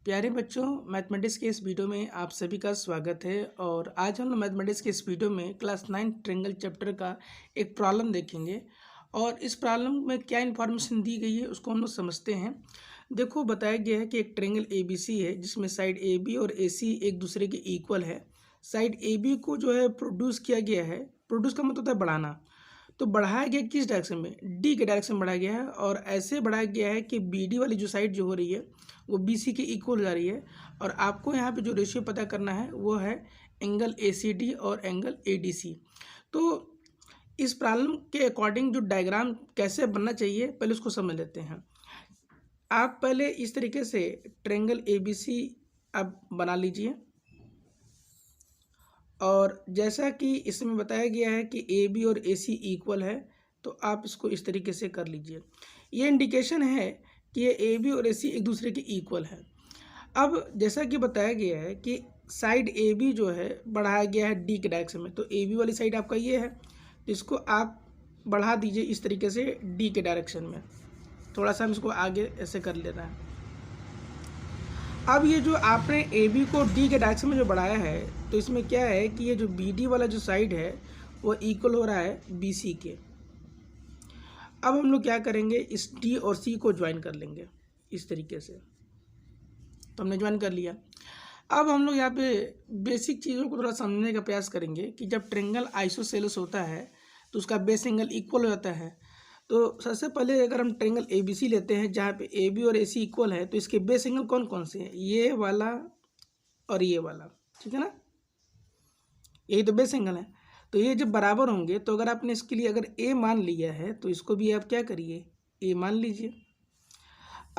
प्यारे बच्चों, मैथमेटिक्स के इस वीडियो में आप सभी का स्वागत है। और आज हम लोग मैथमेटिक्स के इस वीडियो में क्लास 9 ट्रायंगल चैप्टर का एक प्रॉब्लम देखेंगे। और इस प्रॉब्लम में क्या इन्फॉर्मेशन दी गई है उसको हम लोग समझते हैं। देखो, बताया गया है कि एक ट्रायंगल ABC है जिसमें साइड AB और AC एक दूसरे के इक्वल है। साइड AB को जो है प्रोड्यूस किया गया है। प्रोड्यूस का मतलब होता है बढ़ाना। तो बढ़ाया गया किस डायरेक्शन में? डी के डायरेक्शन में बढ़ाया गया है। और ऐसे बढ़ाया गया है कि BD वाली जो साइड जो हो रही है वो BC के इक्वल जा रही है। और आपको यहाँ पे जो रेशियो पता करना है वो है एंगल ACD और एंगल ADC। तो इस प्रॉब्लम के अकॉर्डिंग जो डायग्राम कैसे बनना चाहिए पहले उसको समझ लेते हैं। आप पहले इस तरीके से ट्रायंगल ABC आप बना लीजिए। और जैसा कि इसमें बताया गया है कि AB और AC इक्वल है, तो आप इसको इस तरीके से कर लीजिए। ये इंडिकेशन है कि ये AB और AC एक दूसरे के इक्वल है। अब जैसा कि बताया गया है कि साइड AB जो है बढ़ाया गया है D के डायरेक्शन में, तो AB वाली साइड आपका ये है, तो इसको आप बढ़ा दीजिए इस तरीके से D के डायरेक्शन में। थोड़ा सा हम इसको आगे ऐसे कर ले रहे हैं। अब ये जो आपने AB को D के डायरेक्शन में जो बढ़ाया है, तो इसमें क्या है कि ये जो BD वाला जो साइड है वो इक्वल हो रहा है BC के। अब हम लोग क्या करेंगे, इस D और C को ज्वाइन कर लेंगे इस तरीके से। तो हमने ज्वाइन कर लिया। अब हम लोग यहाँ पे बेसिक चीज़ों को थोड़ा समझने का प्रयास करेंगे कि जब ट्रायंगल आइसोसेलेस होता है तो उसका बेस एंगल इक्वल हो जाता है। तो सबसे पहले अगर हम ट्रायंगल ABC लेते हैं जहाँ पे AB और AC इक्वल है, तो इसके बेस एंगल कौन कौन से हैं? ये वाला और ये वाला, ठीक है ना। यही तो बेस एंगल है। तो ये जब बराबर होंगे तो अगर आपने इसके लिए अगर A मान लिया है तो इसको भी आप क्या करिए, A मान लीजिए।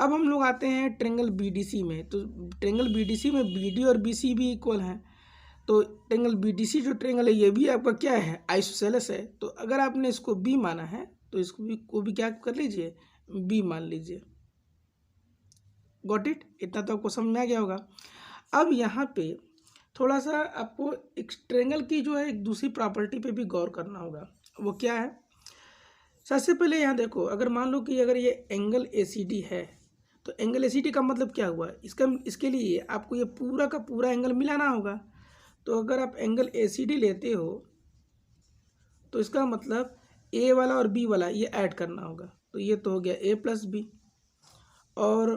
अब हम लोग आते हैं ट्रायंगल BDC में। तो ट्रायंगल BDC में BD और BC भी इक्वल हैं। तो ट्रायंगल BDC जो ट्रायंगल है ये भी आपका क्या है, आइसोसेलेस है। तो अगर आपने इसको B माना है तो इसको भी क्या कर लीजिए, B मान लीजिए। Got it? इतना तो आपको समझ में आ गया होगा। अब यहाँ पे थोड़ा सा आपको एक ट्रायंगल की जो है एक दूसरी प्रॉपर्टी पे भी गौर करना होगा। वो क्या है? सबसे पहले यहाँ देखो, अगर मान लो कि अगर ये एंगल ACD है, तो एंगल ACD का मतलब क्या हुआ? इसके लिए आपको ये पूरा का पूरा एंगल मिलाना होगा। तो अगर आप एंगल ACD लेते हो तो इसका मतलब A वाला और B वाला ये ऐड करना होगा। तो ये तो हो गया A प्लस B। और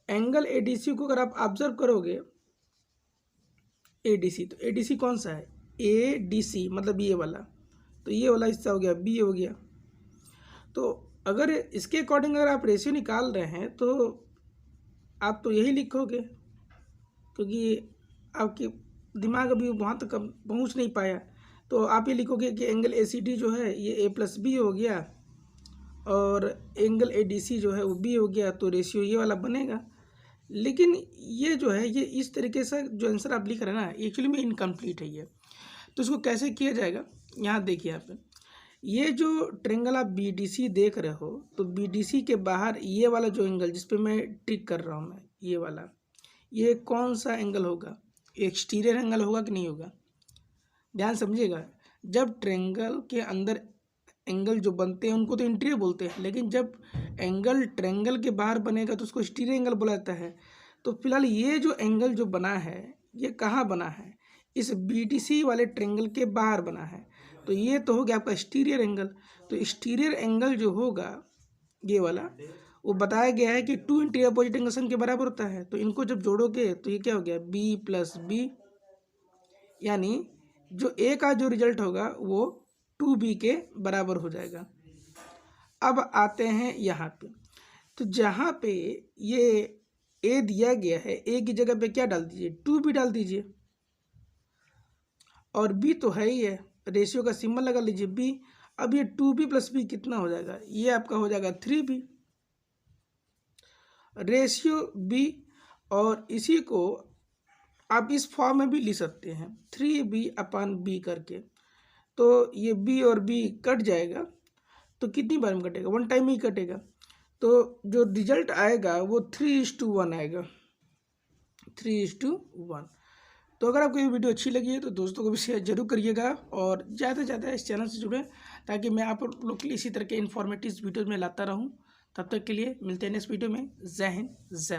एंगल ADC को अगर आप ऑब्जर्व करोगे, ADC, तो ADC कौन सा है? ADC मतलब ये वाला। तो ये वाला हिस्सा हो गया B हो गया। तो अगर इसके अकॉर्डिंग अगर आप रेशियो निकाल रहे हैं तो आप तो यही लिखोगे, क्योंकि आपके दिमाग अभी वहाँ तक पहुँच नहीं पाया। तो आप ये लिखोगे कि एंगल ACD जो है ये A प्लस B हो गया और एंगल ADC जो है वो B हो गया। तो रेशियो ये वाला बनेगा। लेकिन ये जो है ये इस तरीके से जो आंसर आप लिख रहे हैं ना, एक्चुअली में इनकम्प्लीट है ये। तो इसको कैसे किया जाएगा, यहाँ देखिए आप। ये जो ट्रायंगल आप BDC देख रहे हो, तो BDC के बाहर ये वाला जो एंगल जिस पे मैं टिक कर रहा हूँ मैं, ये वाला, ये कौन सा एंगल होगा? एक्सटीरियर एंगल होगा कि नहीं होगा? ध्यान समझिएगा। जब ट्रायंगल के अंदर एंगल जो बनते हैं उनको तो इंटीरियर बोलते हैं, लेकिन जब एंगल ट्रायंगल के बाहर बनेगा तो उसको एक्सटीरियर एंगल बोला जाता है। तो फिलहाल ये जो एंगल जो बना है ये कहाँ बना है? इस BDC वाले ट्रायंगल के बाहर बना है। तो ये तो हो गया आपका एक्सटीरियर एंगल। तो एक्सटीरियर एंगल जो होगा ये वाला, वो बताया गया है कि 2 इंटीरियर अपोजिट एंगल सम के बराबर होता है। तो इनको जब जोड़ोगे तो ये क्या हो गया, B प्लस B, यानी जो A का जो रिजल्ट होगा वो 2B के बराबर हो जाएगा। अब आते हैं यहाँ पे। तो जहाँ पे ये A दिया गया है, A की जगह पे क्या डाल दीजिए, 2B डाल दीजिए। और B तो है ही है, रेशियो का सिंबल लगा लीजिए B। अब ये 2B प्लस B कितना हो जाएगा? ये आपका हो जाएगा 3B। रेशियो B, और इसी को आप इस फॉर्म में भी लिख सकते हैं 3B अपान B करके। तो ये B और B कट जाएगा। तो कितनी बार में कटेगा? 1 टाइम ही कटेगा। तो जो रिजल्ट आएगा वो 3:1 आएगा, 3:1। तो अगर आपको ये वीडियो अच्छी लगी है तो दोस्तों को भी शेयर जरूर करिएगा और ज़्यादा से ज़्यादा इस चैनल से जुड़ें, ताकि मैं आप लोग के लिए इसी तरह के इन्फॉर्मेटिव वीडियोज़ में लाता रहूं। तब तक के लिए मिलते हैं नेक्स्ट वीडियो में। जय हिंद, जय भारत।